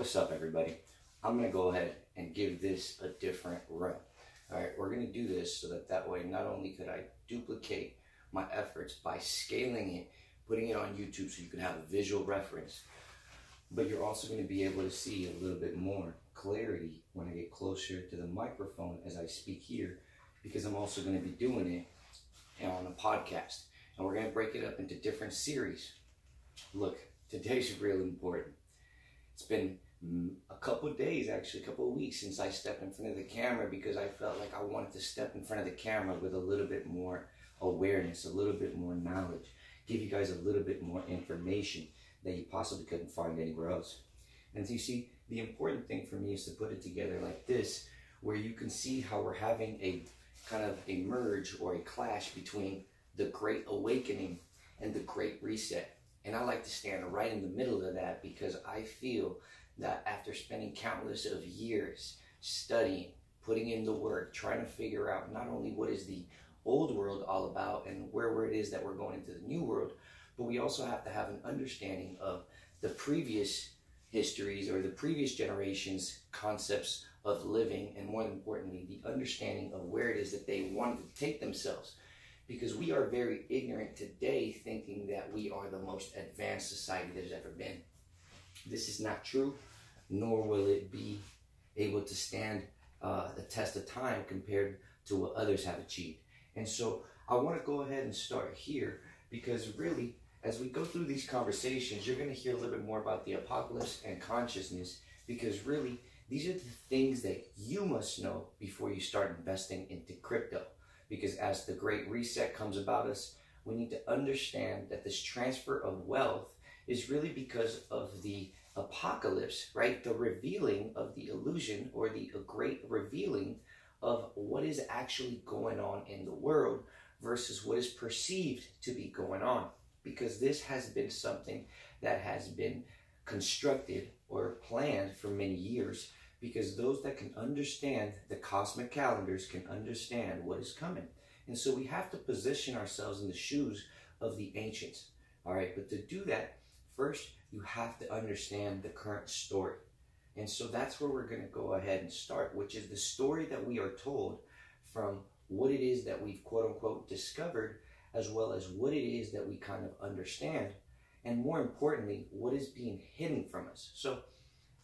what's up, everybody? I'm going to go ahead and give this a different run. All right, we're going to do this so that way not only could I duplicate my efforts by scaling it, putting it on YouTube so you can have a visual reference, but you're also going to be able to see a little bit more clarity when I get closer to the microphone as I speak here, because I'm also going to be doing it on a podcast. And we're going to break it up into different series. Look, today's really important. It's been a couple of days, actually a couple of weeks since I stepped in front of the camera, because I felt like I wanted to step in front of the camera with a little bit more awareness, a little bit more knowledge, give you guys a little bit more information that you possibly couldn't find anywhere else. And so you see, the important thing for me is to put it together like this, where you can see how we're having a kind of a merge or a clash between the Great Awakening and the Great Reset. And I like to stand right in the middle of that, because I feel that after spending countless of years studying, putting in the work, trying to figure out not only what is the old world all about and where it is that we're going into the new world, but we also have to have an understanding of the previous histories or the previous generations' concepts of living, and more importantly, the understanding of where it is that they wanted to take themselves. Because we are very ignorant today, thinking that we are the most advanced society there's ever been. This is not true, nor will it be able to stand the test of time compared to what others have achieved. And so I want to go ahead and start here, because really, as we go through these conversations, you're going to hear a little bit more about the apocalypse and consciousness, because really, these are the things that you must know before you start investing into crypto. Because as the Great Reset comes about us, we need to understand that this transfer of wealth is really because of the apocalypse, right? The revealing of the illusion, or the great revealing of what is actually going on in the world versus what is perceived to be going on. Because this has been something that has been constructed or planned for many years, because those that can understand the cosmic calendars can understand what is coming. And so we have to position ourselves in the shoes of the ancients. All right, but to do that, first, you have to understand the current story. And so that's where we're going to go ahead and start, which is the story that we are told from what it is that we've quote unquote discovered, as well as what it is that we kind of understand, and more importantly, what is being hidden from us. So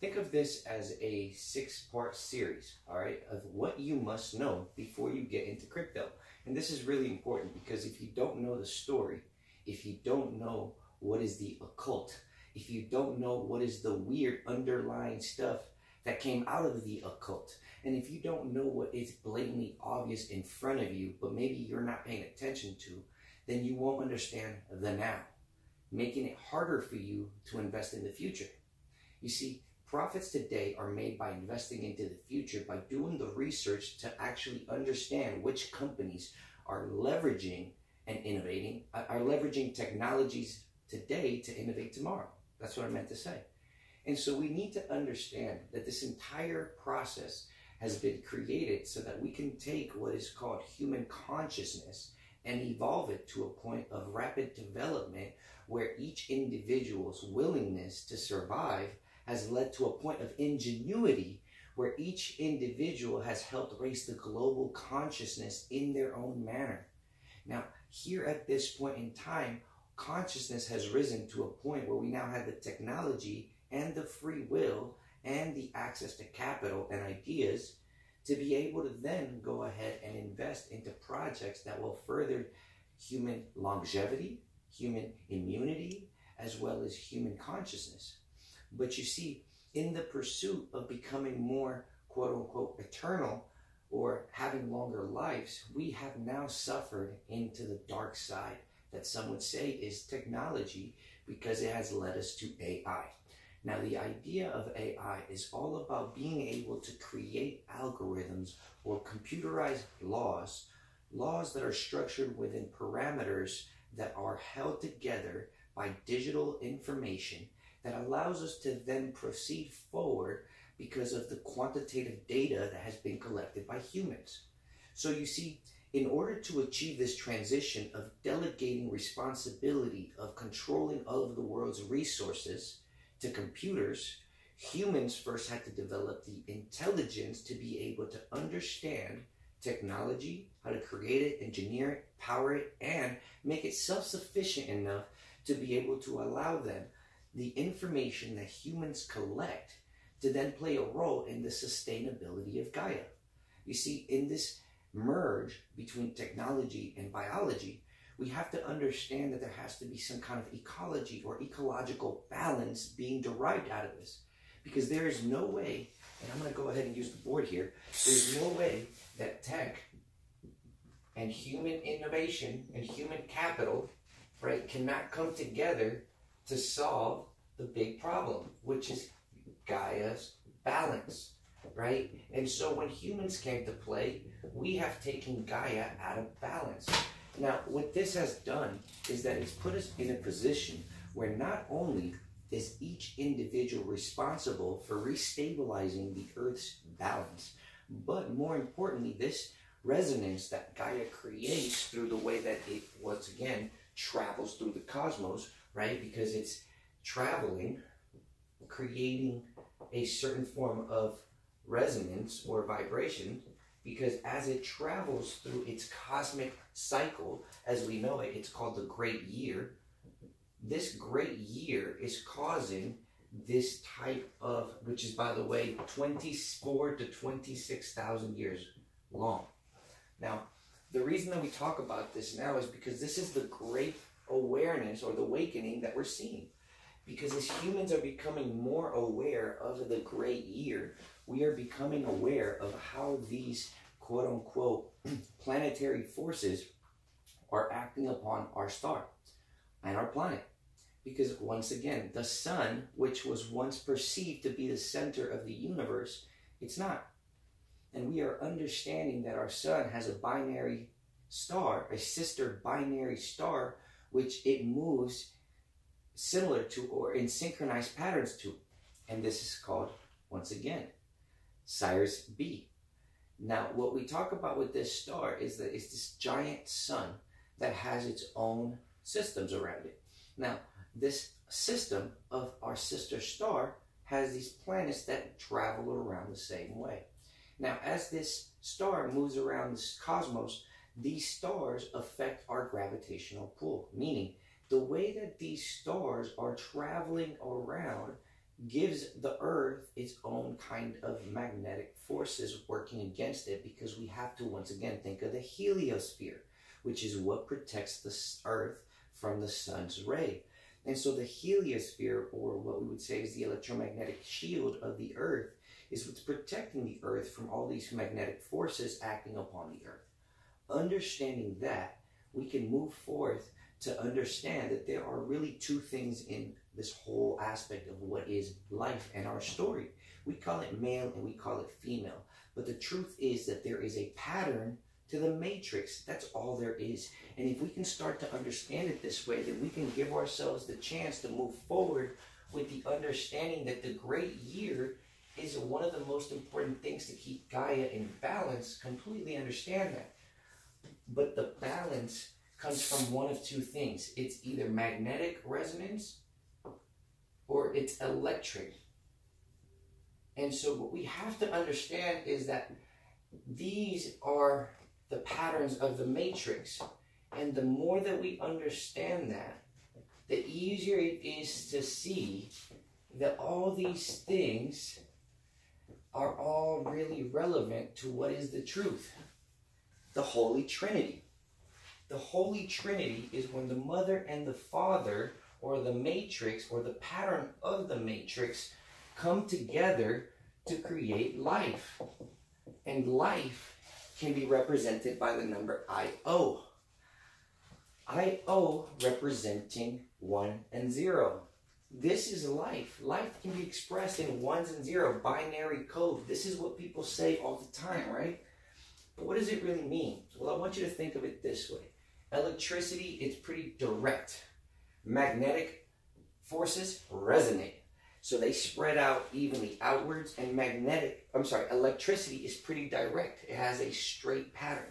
think of this as a 6-part series, all right, of what you must know before you get into crypto. And this is really important, because if you don't know the story, if you don't know what is the occult, if you don't know what is the weird underlying stuff that came out of the occult, and if you don't know what is blatantly obvious in front of you, but maybe you're not paying attention to, then you won't understand the now, making it harder for you to invest in the future. You see, profits today are made by investing into the future, by doing the research to actually understand which companies are leveraging and innovating, are leveraging technologies today to innovate tomorrow. That's what I meant to say. And so we need to understand that this entire process has been created so that we can take what is called human consciousness and evolve it to a point of rapid development, where each individual's willingness to survive has led to a point of ingenuity, where each individual has helped raise the global consciousness in their own manner. Now, here at this point in time, consciousness has risen to a point where we now have the technology and the free will and the access to capital and ideas to be able to then go ahead and invest into projects that will further human longevity, human immunity, as well as human consciousness. But you see, in the pursuit of becoming more quote unquote eternal, or having longer lives, we have now suffered into the dark side that some would say is technology, because it has led us to AI. Now, the idea of AI is all about being able to create algorithms or computerized laws that are structured within parameters that are held together by digital information, that allows us to then proceed forward because of the quantitative data that has been collected by humans. So you see, in order to achieve this transition of delegating responsibility of controlling all of the world's resources to computers, Humans first had to develop the intelligence to be able to understand technology, how to create it, engineer it, power it, and make it self-sufficient enough to be able to allow them the information that humans collect to then play a role in the sustainability of Gaia. You see, in this merge between technology and biology, we have to understand that there has to be some kind of ecology or ecological balance being derived out of this. Because there is no way, and I'm going to go ahead and use the board here, there's no way that tech and human innovation and human capital, right, cannot come together to solve the big problem, which is Gaia's balance, right? And so when humans came to play, we have taken Gaia out of balance. Now, what this has done is that it's put us in a position where not only is each individual responsible for restabilizing the Earth's balance, but more importantly, this resonance that Gaia creates through the way that it, once again, travels through the cosmos, right? Because it's traveling, creating a certain form of resonance or vibration, because as it travels through its cosmic cycle, as we know it, it's called the Great Year. This Great Year is causing this type of, which is, by the way, 24 to 26,000 years long. Now, the reason that we talk about this now is because this is the great awareness or the awakening that we're seeing. Because as humans are becoming more aware of the Great Year, we are becoming aware of how these quote-unquote planetary forces are acting upon our star and our planet. Because once again, the sun, which was once perceived to be the center of the universe, it's not. And we are understanding that our sun has a binary star, a sister binary star, which it moves similar to or in synchronized patterns to. And this is called, once again, Sirius B. Now, what we talk about with this star is that it's this giant sun that has its own systems around it. Now, this system of our sister star has these planets that travel around the same way. Now, as this star moves around this cosmos, these stars affect our gravitational pull, meaning the way that these stars are traveling around gives the Earth its own kind of magnetic forces working against it, because we have to once again think of the heliosphere, which is what protects the Earth from the sun's ray. And so the heliosphere, or what we would say is the electromagnetic shield of the Earth, is what's protecting the Earth from all these magnetic forces acting upon the Earth. Understanding that, we can move forth to understand that there are really two things in this whole aspect of what is life and our story. We call it male and we call it female. But the truth is that there is a pattern to the matrix. That's all there is. And if we can start to understand it this way, then we can give ourselves the chance to move forward with the understanding that the Great Year is one of the most important things to keep Gaia in balance. Completely understand that. But the balance comes from one of two things. It's either magnetic resonance or it's electric. And so what we have to understand is that these are the patterns of the matrix. And the more that we understand that, the easier it is to see that all these things are all really relevant to what is the truth. The Holy Trinity. The Holy Trinity is when the mother and the father, or the matrix, or the pattern of the matrix, come together to create life. And life can be represented by the number I-O. I-O representing 1 and 0. This is life. Life can be expressed in ones and zero, binary code. This is what people say all the time, right? But what does it really mean? Well, I want you to think of it this way. Electricity is pretty direct. Magnetic forces resonate. So they spread out evenly outwards, and electricity is pretty direct. It has a straight pattern.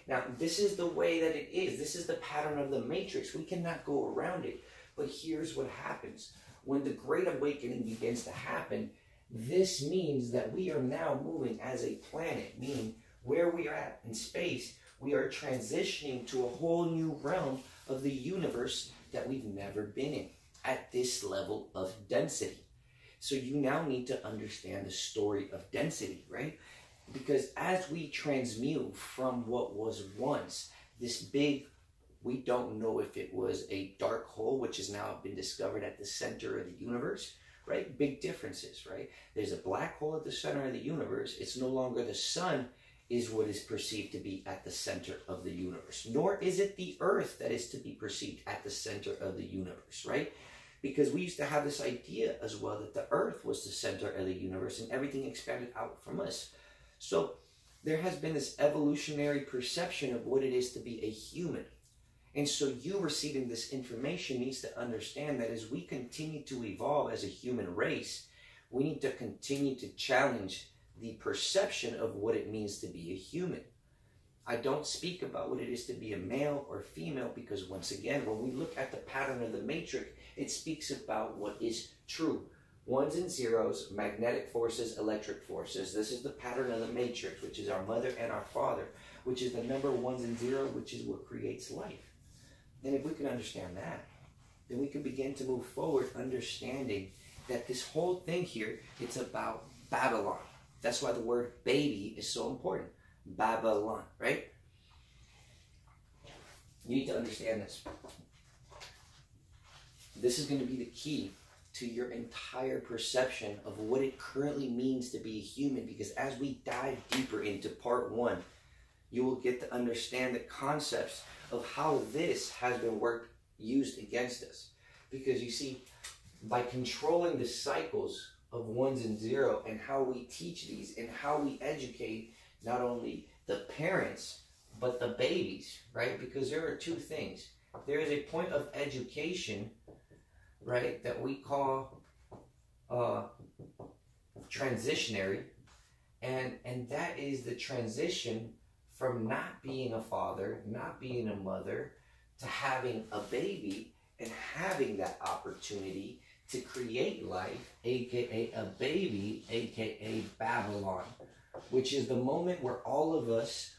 Now, this is the way that it is. This is the pattern of the matrix. We cannot go around it. But here's what happens. When the Great Awakening begins to happen, This means that we are now moving as a planet, meaning where we are at in space, we are transitioning to a whole new realm of the universe that we've never been in at this level of density. So you now need to understand the story of density, right? Because as we transmute from what was once this big, we don't know if it was a dark hole, which has now been discovered at the center of the universe, right? Big differences, right? There's a black hole at the center of the universe. It's no longer the sun is what is perceived to be at the center of the universe, nor is it the earth that is to be perceived at the center of the universe, right? Because we used to have this idea as well that the earth was the center of the universe and everything expanded out from us. So there has been this evolutionary perception of what it is to be a human. And so you receiving this information needs to understand that as we continue to evolve as a human race, we need to continue to challenge the perception of what it means to be a human. I don't speak about what it is to be a male or female because once again, when we look at the pattern of the matrix, it speaks about what is true. Ones and zeros, magnetic forces, electric forces. This is the pattern of the matrix, which is our mother and our father, which is the number ones and zeros, which is what creates life. And if we can understand that, then we can begin to move forward understanding that this whole thing here, it's about Babylon. That's why the word baby is so important. Babylon, right? You need to understand this. This is going to be the key to your entire perception of what it currently means to be a human, because as we dive deeper into part 1, you will get to understand the concepts of how this has been used against us. Because you see, by controlling the cycles of ones and zero and how we teach these and how we educate not only the parents but the babies, right? Because there are two things. There is a point of education, right, that we call transitionary, and that is the transition from not being a father, not being a mother, to having a baby and having that opportunity to create life, aka a baby, aka Babylon, which is the moment where all of us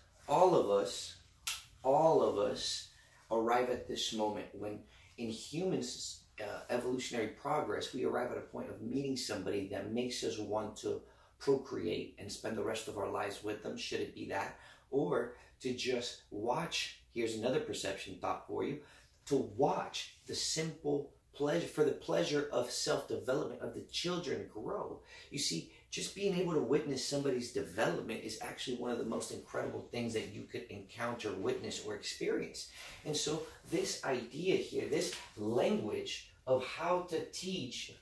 arrive at this moment when in humans evolutionary progress, we arrive at a point of meeting somebody that makes us want to procreate and spend the rest of our lives with them, should it be that, or to just watch. Here's another perception thought for you: to watch the simple pleasure, for the pleasure of self-development of the children grow. You see, just being able to witness somebody's development is actually one of the most incredible things that you could encounter, witness, or experience. And so this idea here, this language of how to teach,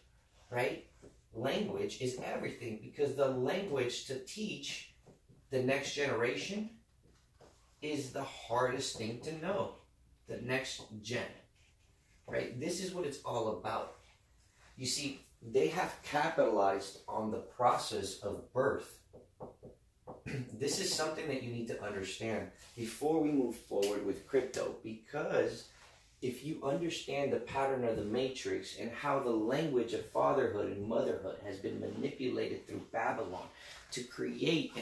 right? Language is everything, because the language to teach the next generation is the hardest thing to know. The next gen, right? This is what it's all about. You see, they have capitalized on the process of birth. This is something that you need to understand before we move forward with crypto, because if you understand the pattern of the matrix and how the language of fatherhood and motherhood has been manipulated through Babylon to create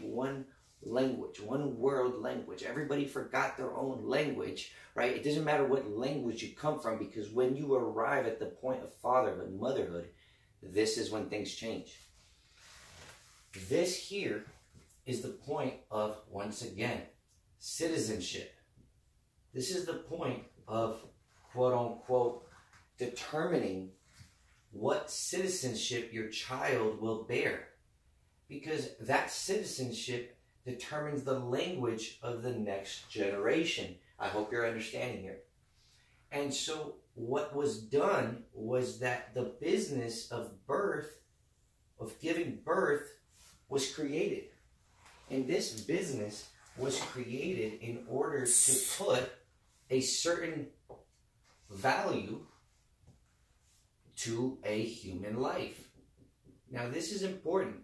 one language, one world language. Everybody forgot their own language, right? It doesn't matter what language you come from, because when you arrive at the point of fatherhood, motherhood, this is when things change. This here is the point of, once again, citizenship. This is the point of, quote unquote, determining what citizenship your child will bear. Because that citizenship determines the language of the next generation. I hope you're understanding here. And so what was done was that the business of birth, of giving birth, was created. And this business was created in order to put a certain value to a human life. Now this is important,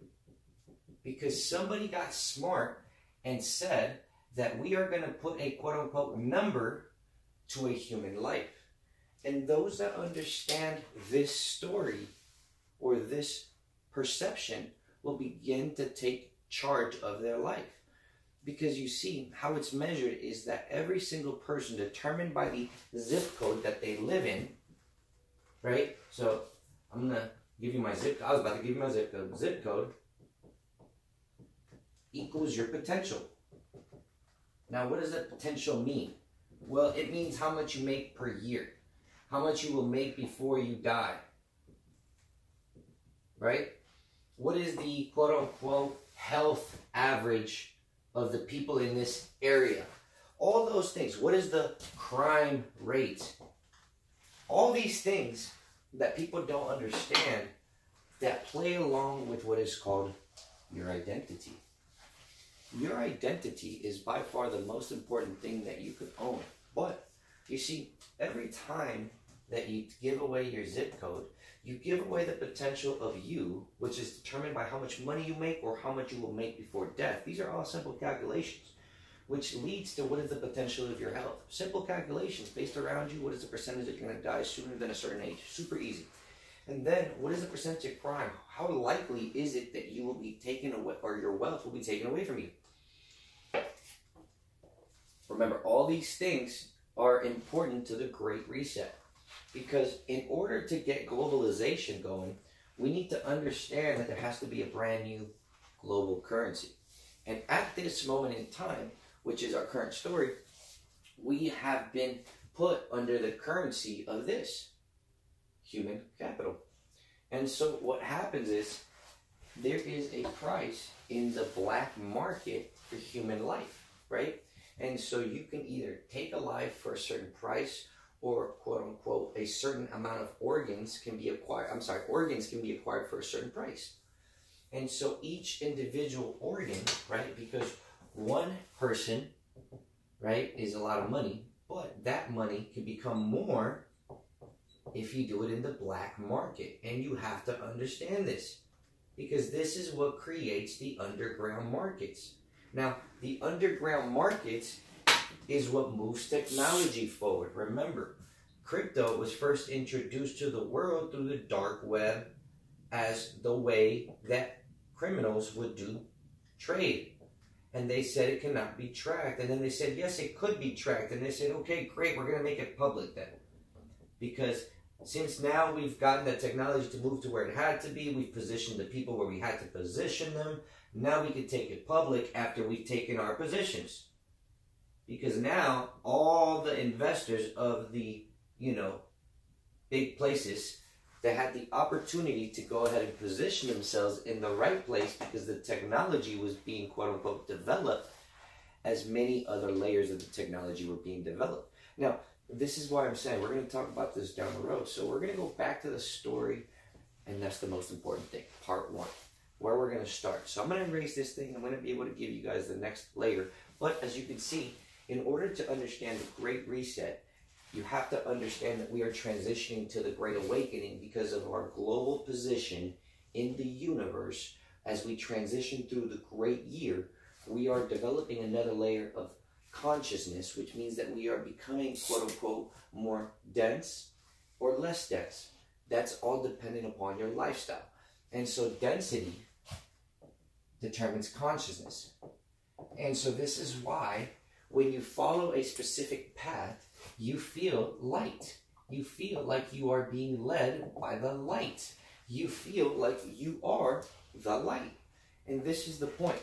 because somebody got smart and said that we are going to put a quote-unquote number to a human life. And those that understand this story or this perception will begin to take charge of their life. Because you see, how it's measured is that every single person, determined by the zip code that they live in, right? So I'm going to give you my zip code. I was about to give you my zip code. Zip code equals your potential. Now, what does that potential mean? Well, it means how much you make per year. How much you will make before you die. Right? What is the quote-unquote health average of the people in this area? All those things. What is the crime rate? All these things that people don't understand that play along with what is called your identity. Your identity is by far the most important thing that you could own. But, you see, every time that you give away your zip code, you give away the potential of you, which is determined by how much money you make or how much you will make before death. These are all simple calculations, which leads to what is the potential of your health. Simple calculations based around you. What is the percentage that you're going to die sooner than a certain age? Super easy. And then, what is the percentage of crime? How likely is it that you will be taken away, or your wealth will be taken away from you? Remember, all these things are important to the Great Reset. Because in order to get globalization going, we need to understand that there has to be a brand new global currency. And at this moment in time, which is our current story, we have been put under the currency of this, human capital. And so what happens is, there is a price in the black market for human life, right? And so you can either take a life for a certain price, or quote unquote, a certain amount of organs can be acquired. Organs can be acquired for a certain price. And so each individual organ, right, because one person, right, is a lot of money, but that money can become more if you do it in the black market. And you have to understand this, because this is what creates the underground markets. Now, the underground markets is what moves technology forward. Remember, crypto was first introduced to the world through the dark web as the way that criminals would do trade. And they said it cannot be tracked. And then they said, yes, it could be tracked. And they said, okay, great, we're going to make it public then. Because since now we've gotten the technology to move to where it had to be, we've positioned the people where we had to position them. Now we can take it public after we've taken our positions. Because now all the investors of the, big places that had the opportunity to go ahead and position themselves in the right place because the technology was being quote unquote developed, as many other layers of the technology were being developed. Now, this is why I'm saying we're going to talk about this down the road. So we're going to go back to the story, and that's the most important thing, part one, where we're going to start. So I'm going to erase this thing. I'm going to be able to give you guys the next layer. But as you can see, in order to understand the Great Reset, you have to understand that we are transitioning to the Great Awakening because of our global position in the universe. As we transition through the Great Year, we are developing another layer of consciousness, which means that we are becoming, quote unquote, more dense or less dense. That's all dependent upon your lifestyle. And so density determines consciousness. And so this is why when you follow a specific path, you feel light. You feel like you are being led by the light. You feel like you are the light. And this is the point,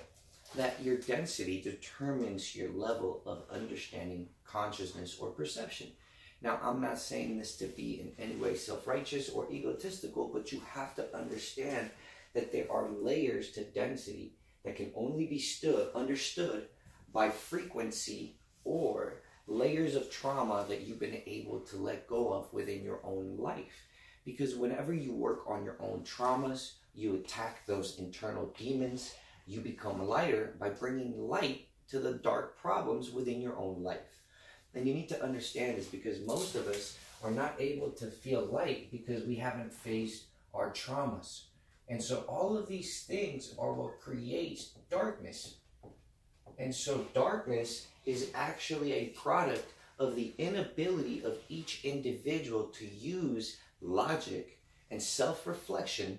that your density determines your level of understanding, consciousness, or perception. Now, I'm not saying this to be in any way self-righteous or egotistical, but you have to understand that there are layers to density that can only be understood by frequency or layers of trauma that you've been able to let go of within your own life. Because whenever you work on your own traumas, you attack those internal demons, you become lighter by bringing light to the dark problems within your own life. And you need to understand this, because most of us are not able to feel light because we haven't faced our traumas. And so all of these things are what creates darkness. And so darkness is actually a product of the inability of each individual to use logic and self-reflection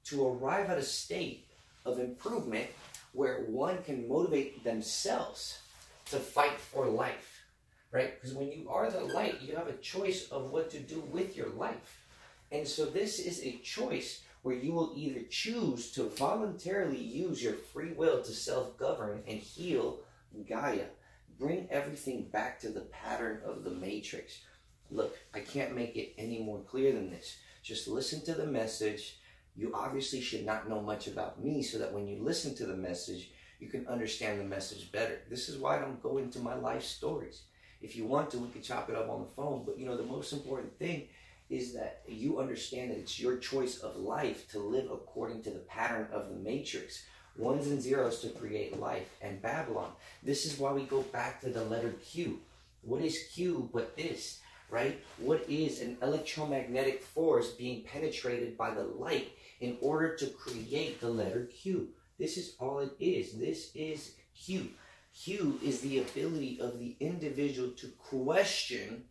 to arrive at a state of improvement where one can motivate themselves to fight for life, right? Because when you are the light, you have a choice of what to do with your life. And so this is a choice where you will either choose to voluntarily use your free will to self-govern and heal Gaia, bring everything back to the pattern of the matrix. Look, I can't make it any more clear than this. Just listen to the message. You obviously should not know much about me, so that when you listen to the message, you can understand the message better. This is why I don't go into my life stories. If you want to, we can chop it up on the phone. But the most important thing is that you understand that it's your choice of life to live according to the pattern of the matrix. Ones and zeros to create life. And Babylon, this is why we go back to the letter Q. What is Q but this, right? What is an electromagnetic force being penetrated by the light in order to create the letter Q? This is all it is. This is Q. Q is the ability of the individual to question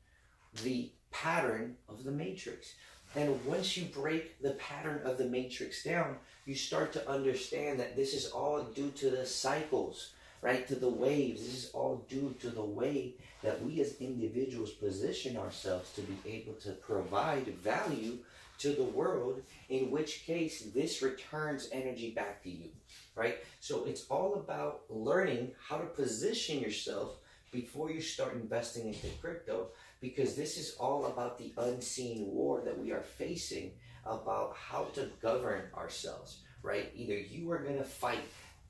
the pattern of the matrix. And once you break the pattern of the matrix down, you start to understand that this is all due to the cycles, right? To the waves. This is all due to the way that we as individuals position ourselves to be able to provide value to the world, in which case this returns energy back to you, right? So it's all about learning how to position yourself before you start investing into crypto, because this is all about the unseen war that we are facing about how to govern ourselves, right? Either you are going to fight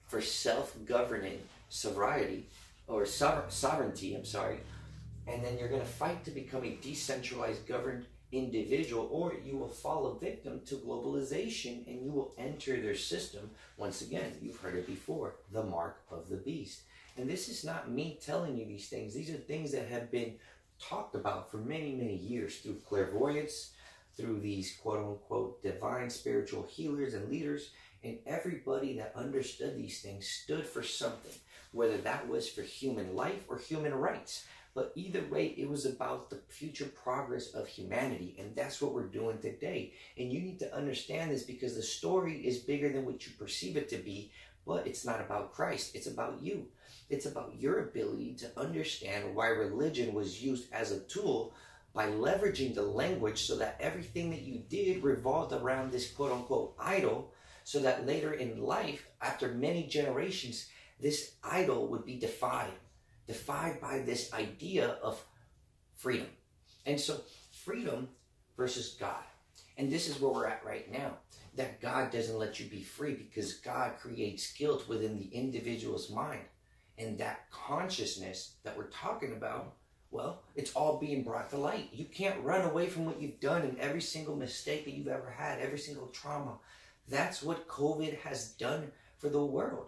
for self-governing sovereignty, or sovereignty, and then you're going to fight to become a decentralized governed individual, or you will fall a victim to globalization and you will enter their system. Once again, you've heard it before, the mark of the beast. And this is not me telling you these things. These are things that have been talked about for many, many years through clairvoyance, through these quote-unquote divine spiritual healers and leaders, and everybody that understood these things stood for something, whether that was for human life or human rights. But either way, it was about the future progress of humanity, and that's what we're doing today. And you need to understand this, because the story is bigger than what you perceive it to be, but it's not about Christ. It's about you. It's about your ability to understand why religion was used as a tool by leveraging the language, so that everything that you did revolved around this quote-unquote idol, so that later in life, after many generations, this idol would be defied by this idea of freedom. And so freedom versus God. And this is where we're at right now. That God doesn't let you be free, because God creates guilt within the individual's mind. And that consciousness that we're talking about, well, it's all being brought to light. You can't run away from what you've done, and every single mistake that you've ever had, every single trauma. That's what COVID has done for the world.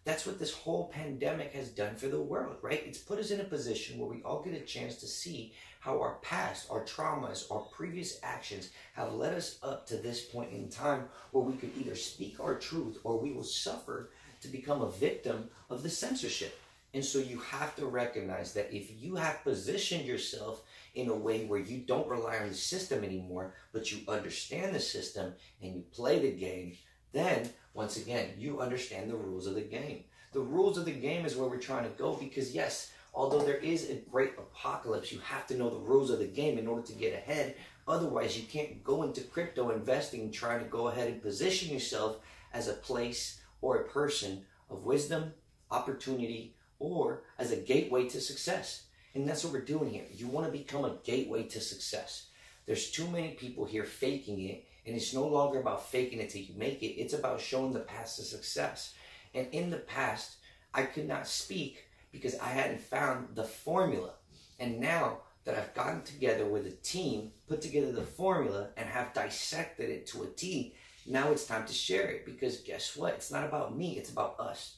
That's what this whole pandemic has done for the world, right? It's put us in a position where we all get a chance to see how our past, our traumas, our previous actions have led us up to this point in time, where we could either speak our truth, or we will suffer to become a victim of the censorship. And so you have to recognize that if you have positioned yourself in a way where you don't rely on the system anymore, but you understand the system and you play the game, then once again, you understand the rules of the game. The rules of the game is where we're trying to go, because yes, although there is a great apocalypse, you have to know the rules of the game in order to get ahead. Otherwise, you can't go into crypto investing trying to go ahead and position yourself as a place or a person of wisdom, opportunity, or as a gateway to success. And that's what we're doing here. You want to become a gateway to success. There's too many people here faking it, and it's no longer about faking it till you make it. It's about showing the path to success. And in the past, I could not speak because I hadn't found the formula. And now that I've gotten together with a team, put together the formula, and have dissected it to a T, now it's time to share it. Because guess what? It's not about me, it's about us.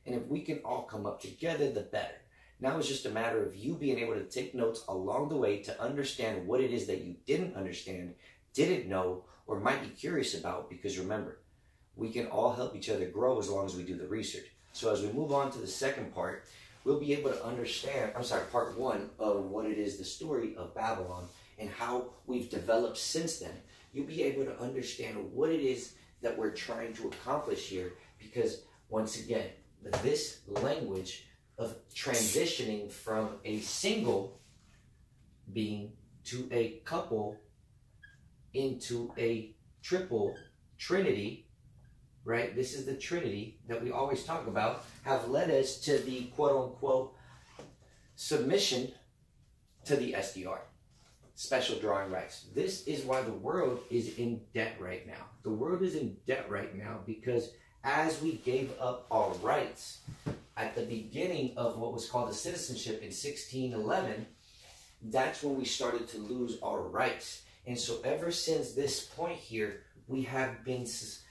And if we can all come up together, the better. Now it's just a matter of you being able to take notes along the way to understand what it is that you didn't understand, didn't know, or might be curious about. Because remember, we can all help each other grow as long as we do the research. So as we move on to the second part, we'll be able to understand, part one of what it is, the story of Babylon, and how we've developed since then. You'll be able to understand what it is that we're trying to accomplish here, because once again, this language of transitioning from a single being to a couple into a triple Trinity, right? This is the Trinity that we always talk about, have led us to the quote-unquote submission to the SDR, special drawing rights. This is why the world is in debt right now. The world is in debt right now because as we gave up our rights at the beginning of what was called the Citizenship in 1611, that's when we started to lose our rights. And so ever since this point here, we have been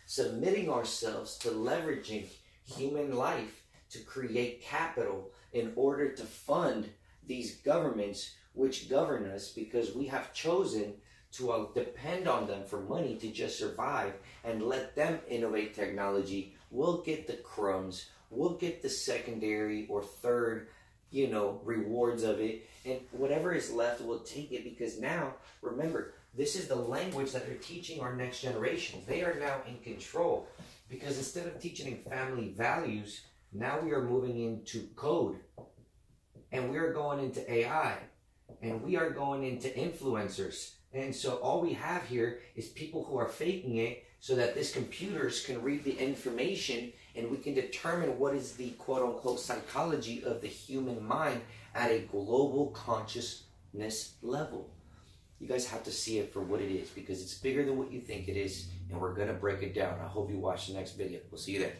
submitting ourselves to leveraging human life to create capital in order to fund these governments which govern us, because we have chosen to depend on them for money to just survive and let them innovate technology. We'll get the crumbs, we'll get the secondary or third, rewards of it, and whatever is left, we'll take it, because now, remember, this is the language that they're teaching our next generation. They are now in control, because instead of teaching them family values, now we are moving into code, and we are going into AI, and we are going into influencers. And so all we have here is people who are faking it so that these computers can read the information and we can determine what is the quote-unquote psychology of the human mind at a global consciousness level. You guys have to see it for what it is, because it's bigger than what you think it is, and we're going to break it down. I hope you watch the next video. We'll see you there.